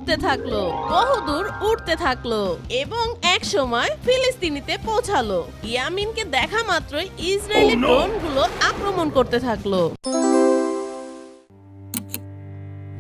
উঠতে থাকলো, বহুদূর উঠতে থাকলো এবং এক সময় ফিলিস্তিনিতে পৌঁছালো। ইয়ামিনকে দেখা মাত্রই ইসরায়েলি ড্রোনগুলো আক্রমণ করতে থাকলো।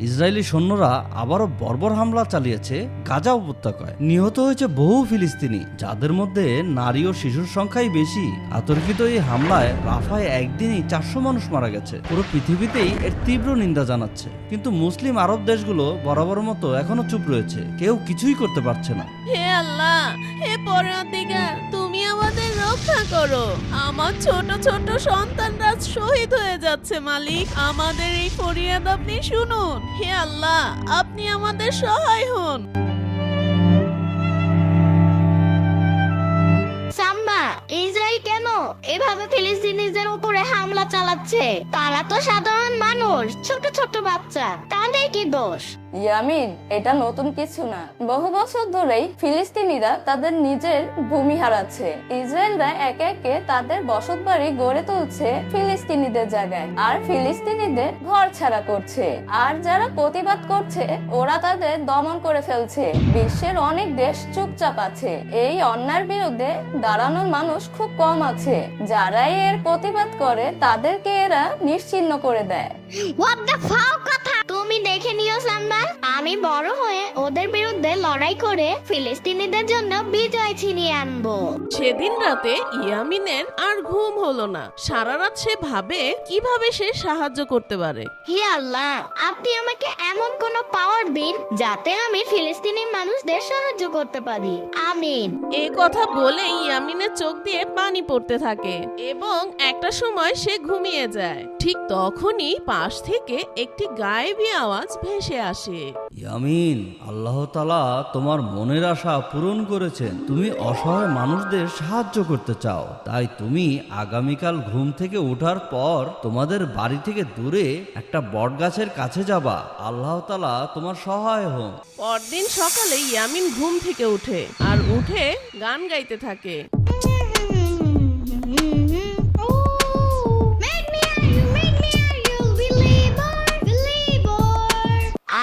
ইসরায়েলি সৈন্যরা আবারও বর্বর হামলা চালিয়েছে গাজা উপত্যকায়। নিহত হয়েছে বহু ফিলিস্তিনি, যাদের মধ্যে নারী ও শিশুর সংখ্যাই বেশি। আতর্কিত এই হামলায় রাফায় একদিনই 400 মানুষ মারা গেছে। পুরো পৃথিবীতেই এর তীব্র নিন্দা জানাচ্ছে, কিন্তু মুসলিম আরব দেশগুলো বরাবর মতো এখনো চুপ রয়েছে, কেউ কিছুই করতে পারছে না। হে আল্লাহ, হে পরওয়ারদিগার, তুমি আমাদের রক্ষা করো। আমার ছোট ছোট সন্তানরা শহীদ হয়ে যাচ্ছে মালিক, আমাদের এই ফরিয়াদ আপনি শুনুন। হে আল্লাহ, আপনি আমাদের সহায় হন। সাম্মা, ইসরায়েল কেন এভাবে ফিলিস্তিনিদের উপরে হামলা চালাচ্ছে? তারা তো সাধারণ মানুষ, ছোট ছোট বাচ্চা, তাদের কি দোষ? ইয়ামিন, এটা নতুন কিছু না। বহু বছর ধরেই ফিলিস্তিনিরা তাদের নিজের ভূমি হারাচ্ছে। ইসরায়েলরা একে একে তাদের বসতবাড়ি গড়ে তুলছে ফিলিস্তিনিদের জায়গায়, আর ফিলিস্তিনিদের ঘর ছাড়া করছে। আর যারা প্রতিবাদ করছে ওরা তাদের দমন করে ফেলছে। বিশ্বের অনেক দেশ চুপচাপ আছে। এই অন্যায়ের বিরুদ্ধে দাঁড়ানোর মানুষ খুব কম আছে। যারাই এর প্রতিবাদ করে তাদেরকে এরা নিশ্চিহ্ন করে দেয়। হোয়াট দ্য ফাও কথা! তুমি দেখে নিও সাম্মা, আমি বড় হয়ে ওদের বিরুদ্ধে লড়াই করে ফিলিস্তিনিদের জন্য বিজয় ছিনিয়ে আনবো। সেদিন রাতে ইয়ামিনের আর ঘুম হলো না। সারা রাত সে ভাবে কিভাবে সে সাহায্য করতে পারে। হে আল্লাহ, আপনি আমাকে এমন কোন পাওয়ার দিন যাতে আমি ফিলিস্তিনি মানুষদের সাহায্য করতে পারি। আমিন। এই কথা বলে ইয়ামিনের চোখ দিয়ে পানি পড়তে থাকে এবং একটা সময় সে ঘুমিয়ে যায়। ঠিক তখনই পাশ থেকে একটি গায়েবী আওয়াজ ভেসে আসে। ইয়ামিন, আল্লাহ তাআলা তোমার মনের আশা পূরণ করেছেন। তুমি অসহায় মানুষদের সাহায্য করতে চাও, তাই তুমি আগামীকাল ঘুম থেকে ওঠার পর তোমাদের বাড়ি থেকে দূরে একটা বটগাছের কাছে যাবা। আল্লাহ তাআলা তোমার সহায় হন। পরদিন সকালে ইয়ামিন ঘুম থেকে উঠে আর উঠে গান গাইতে থাকে।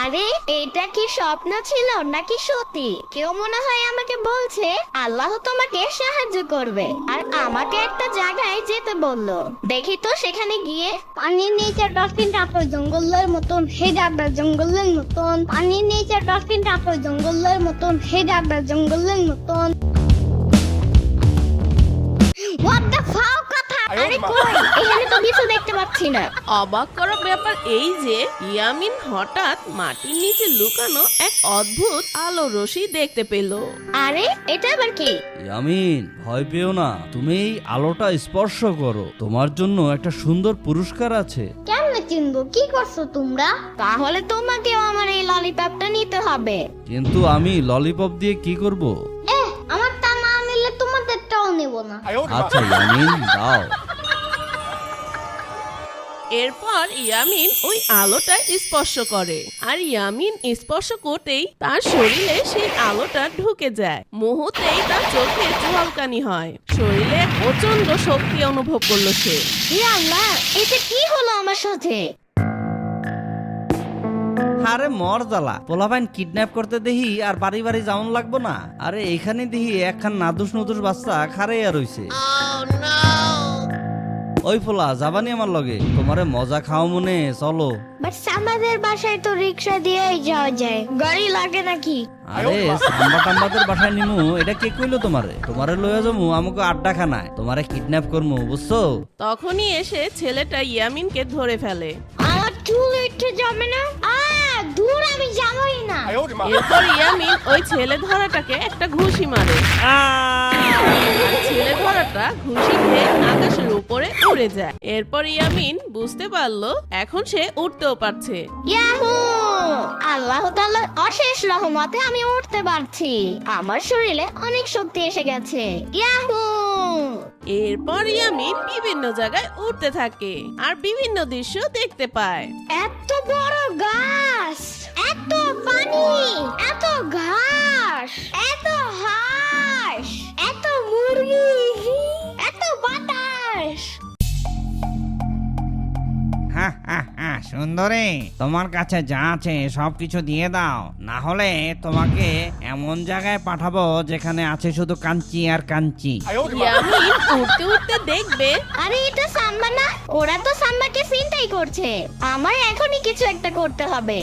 আরে, এটা কি স্বপ্ন ছিল নাকি সত্যি? কেউ মনে হয় আমাকে বলছে আল্লাহ তোমাকে সাহায্য করবে আর আমাকে একটা জায়গায় যেতে বললো। দেখি তো সেখানে গিয়ে। পানির নিচে ডলফিনটা তো জঙ্গলের মতন, হে ডাবরা জঙ্গলের মতন। পানির নিচে ডলফিনটা তো জঙ্গলের মতন, হে ডাবরা জঙ্গলের মতন। হোয়াট দ্য ফাও কথা! আরে কই, এখানে তো কিছু দেখতে পাচ্ছি না। অবাক করা ব্যাপার এই যে ইয়ামিন হঠাৎ মাটির নিচে লুকানো এক অদ্ভুত আলো রশ্মি দেখতে পেল। আরে, এটা আবার কি? ইয়ামিন, ভয় পেও না, তুমি এই আলোটা স্পর্শ করো, তোমার জন্য একটা সুন্দর পুরস্কার আছে। কেমনে চিনবো? কি করছো তোমরা? তাহলে তোমাকেও আমার এই ললিপপটা নিতে হবে। কিন্তু আমি ললিপপ দিয়ে কি করব? আমার তা না নিলে তোমাদেরটাও নেব না। আচ্ছা ইয়ামিন, দাও। এরপর ইয়ামিন ওই আলোটা স্পর্শ করে আর ইয়ামিন স্পর্শ করতেই তার শরীরে সেই আলোটা ঢুকে যায়। মুহূর্তেই তার চোখে ঝলকানি হয়, শরীরে প্রচন্ড শক্তি অনুভব করলো সে। হে আল্লাহ, এটা কি হলো আমার সাথে? আরে মর জ্বালা, পোলাপাইন কিডন্যাপ করতে দেখি আর বাড়ি বাড়ি যাওন লাগবো না। আরে এখানে দেখি একখান নাদুস নুদুস বাচ্চা খারাইয়া রইছে। ওই পোলা, যাবানি আমার লগে? তোমারে মজা খাও মনে, চলো। বাট আমাদের বাসায় তো রিক্সা দিয়েই যাওয়া যায়, গাড়ি লাগে নাকি? আরে সাম্বা টাম্বাদের বাসায় নিমু, এটা কে কইলো তোমারে? তোমারে লইয়া যামু আমাকে আড্ডা খানায়, তোমারে কিডন্যাপ করমু, বুঝছো? তখনই এসে ছেলেটা ইয়ামিনকে ধরে ফেলে। আমার চুল উঠে যাবে না? দূর, আমি যাবই না। এরপর ইয়ামিন ওই ছেলে ধরাটাকে একটা ঘুষি মারে আর ছেলে ধরাটা ঘুষি খেয়ে আকাশের উপরে উড়ে যায়। এরপর ইয়ামিন বুঝতে পারলো এখন সে উঠতেও পারছে। ইয়াহু! আল্লাহ তাআলার অশেষ রহমতে আমি উঠতে পারছি। আমার শরীরে অনেক শক্তি এসে গেছে। ইয়াহু! এরপর ইয়ামিন বিভিন্ন জায়গায় উঠতে থাকে আর বিভিন্ন দৃশ্য দেখতে পায়। এত বড় গাছ, এত পানি, এত ঘাস, এত হাঁস, এত মুরগি, এত বাতাস। সুন্দরী, তোমার কাছে যা আছে সবকিছু দিয়ে দাও, না হলে তোমাকে এমন জায়গায় পাঠাবো যেখানে আছে শুধু কাঞ্চি আর কাঞ্চি। ইয়ামিন উঠতে উঠতে দেখবে আরে এটা সাম্বা না, ওরা তো সাম্বাকে চিন্তাই করছে। আমার এখনই কিছু একটা করতে হবে।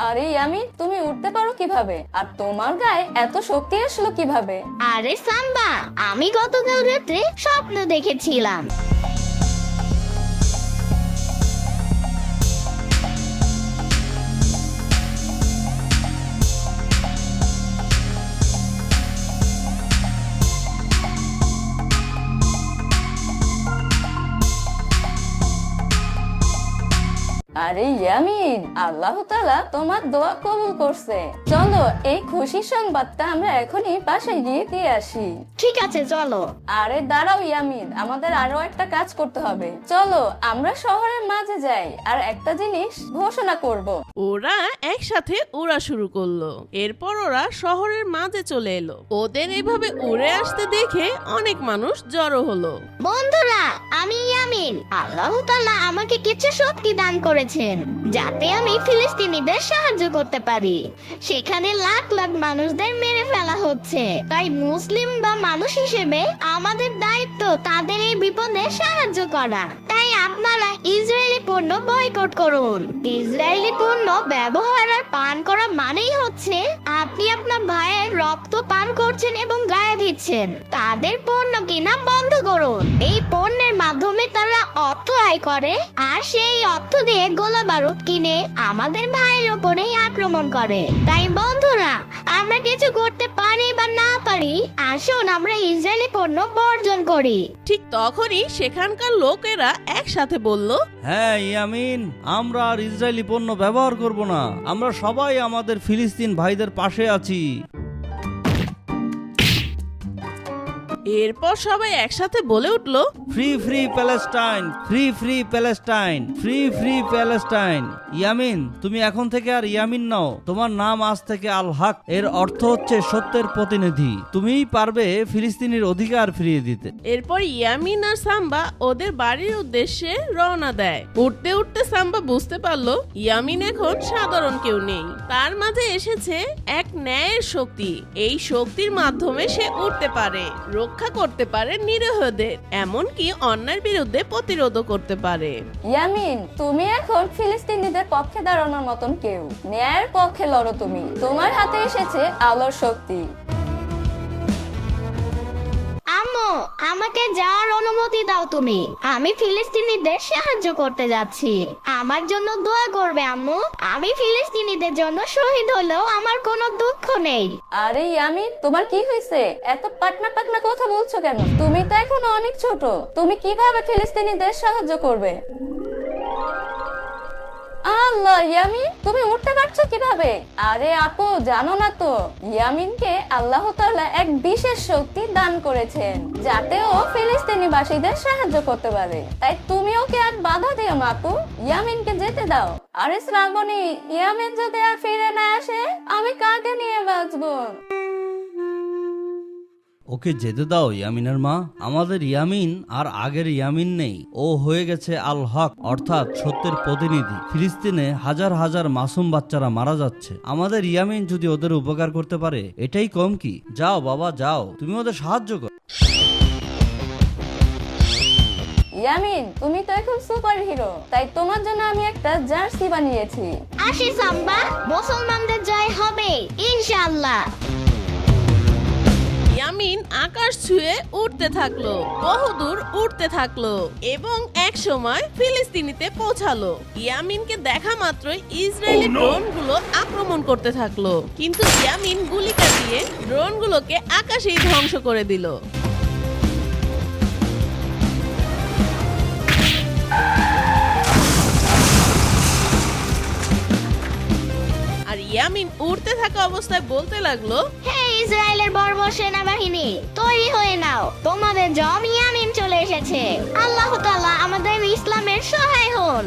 আরে ইয়ামিন, তুমি উঠতে পারো কিভাবে? আর তোমার গায়ে এত শক্তি আসলো কিভাবে? আরে সাম্বা, আমি গতকাল রাতে স্বপ্ন দেখেছিলাম। আরে ইয়ামিন, আল্লাহ তাআলা তোমার দোয়া কবুল করছে। চলো এই খুশির সংবাদটা আমরা এখনই বাসায় গিয়ে দিয়ে আসি। ঠিক আছে, চলো। আরে দাঁড়াও ইয়ামিন, আমাদের আরো একটা কাজ করতে হবে। চলো আমরা শহরের মাঝে যাই আর একটা জিনিস ঘোষণা করব। ওরা একসাথে উড়া শুরু করলো। এরপর ওরা শহরের মাঝে চলে এলো। ওদের এভাবে উড়ে আসতে দেখে অনেক মানুষ জড়ো হলো। বন্ধুরা, আমি ইয়ামিন। আল্লাহ তাআলা আমাকে কিছু শক্তি দান করেছেন যাতে আমি ফিলিস্তিনিদের সাহায্য করতে পারি। সেখানে লাখ লাখ মানুষদের মেরে ফেলা হচ্ছে, তাই মুসলিম বা মানুষ হিসেবে আমাদের দায়িত্ব তাদের এই বিপদে সাহায্য করা। তাই আপনারা ইসরায়েলি পণ্য বয়কট করুন। ইসরায়েলি পণ্য ব্যবহার আর পান করা মানেই হচ্ছে আপনি আপনার ভাইয়ের রক্ত পান করছেন এবং গায়ে দিচ্ছেন। তাদের পণ্য কিনা বন্ধ করুন। এই পণ্যের মাধ্যমে তারা অর্থ আয় করে, আর সেই অর্থ দিয়ে গোলা বারুদ কিনে আমাদের ভাইয়ের উপরে আক্রমণ করে। তাই বন্ধুরা, আমরা কিছু করতে পারি বা না পারি, আসুন আমরা ইসরায়েলি পণ্য বর্জন করি। ঠিক তখনই সেখানকার লোকেরা একসাথে বলল, হ্যাঁ ইয়ামিন, আমরা আর ইসরায়েলি পণ্য ব্যবহার করব না। আমরা সবাই আমাদের ফিলিস্তিন ভাইদের পাশে আছি। এরপর সবাই একসাথে বলে উঠল, free free Palestine, free free Palestine, free free Palestine. Yamin, তুমি এখন থেকে আর ইয়ামিন নাও, তোমার নাম আজ থেকে আল হক। এর অর্থ হচ্ছে সত্যের প্রতিনিধি। তুমিই পারবে ফিলিস্তিনের অধিকার ফিরিয়ে দিতে। এরপর ইয়ামিন আর সাম্বা ওদের বাড়ির উদ্দেশ্যে রওনা দেয়। উঠতে উঠতে সাম্বা বুঝতে পারলো ইয়ামিন এখন সাধারণ কেউ নেই, তার মাঝে এসেছে এক ন্যায়ের শক্তি। এই শক্তির মাধ্যমে সে উঠতে পারে, রক্ষা করতে পারে নিরীহদের, এমনকি অন্যায়ের বিরুদ্ধে প্রতিরোধ করতে পারে। ইয়ামিন, তুমি এখন ফিলিস্তিনিদের পক্ষে দাঁড়ানোর মতন কেউ। ন্যায়ের পক্ষে লড়ো তুমি। তোমার হাতে এসেছে আলোর শক্তি। আম্মু, আমাকে যাওয়ার অনুমতি দাও তুমি। আমি ফিলিস্তিনিদের সাহায্য করতে যাচ্ছি। আমার জন্য দোয়া করবে আম্মু। আমি ফিলিস্তিনিদের জন্য শহীদ হলেও আমার কোনো দুঃখ নেই। আরে ইয়ামিন, তোমার কি হয়েছে? এত পাটনা পাটনা কথা বলছো কেন? তুমি তো এখন অনেক ছোট। তুমি কিভাবে ফিলিস্তিনিদের সাহায্য করবে? আল্লাহ, ইয়ামিন তুমি উঠতে পারছো কিভাবে? আরে আপু, জানো না তো ইয়ামিনকে আল্লাহ তাআলা এক বিশেষ শক্তি দান করেছেন যাতে ও ফিলিস্তিনিবাসীদের সাহায্য করতে পারে। তাই তুমি ওকে আর বাধা দিও না আপু, ইয়ামিনকে যেতে দাও। আরে শ্রাবণী, ইয়ামিন যদি আর ফিরে না আসে আমি কাকে নিয়ে বাঁচবো? ওকে যেতে দাও ইয়ামিনের মা। আমাদের ইয়ামিন আর আগের ইয়ামিন নেই। ও হয়ে গেছে আল হক, অর্থাৎ সত্যের প্রতিনিধি। ফিলিস্তিনে হাজার হাজার মাসুম বাচ্চারা মারা যাচ্ছে। আমাদের ইয়ামিন যদি ওদের উপকার করতে পারে, এটাই কম কি? যাও বাবা, যাও, তুমি ওদের সাহায্য করো। ইয়ামিন, তুমি তো এখন সুপার হিরো, তাই তোমার জন্য আমি একটা জার্সি বানিয়েছি। আসি সাম্বা, মুসলমানদের জয় হবে ইনশাআল্লাহ। ইয়ামিন আকাশ ছুঁয়ে উঠতে থাকলো, বহুদূর উঠতে থাকলো এবং এক সময় ফিলিস্তিনিতে পৌঁছালো। ইয়ামিনকে দেখা মাত্রই ইসরায়েলি ড্রোনগুলো আক্রমণ করতে থাকলো, কিন্তু ইয়ামিন গুলি চালিয়ে ড্রোনগুলোকে আকাশেই ধ্বংস করে দিল। আর ইয়ামিন উড়তে থাকা অবস্থায় বলতে লাগলো, হে ইসরায়েলের বর্বর সেনাবাহিনী, তৈরি হয়ে নাও, তোমাদের জম ইয়ামিন চলে এসেছে। আল্লাহ তাআলা আমাদের ইসলামের সহায় হন।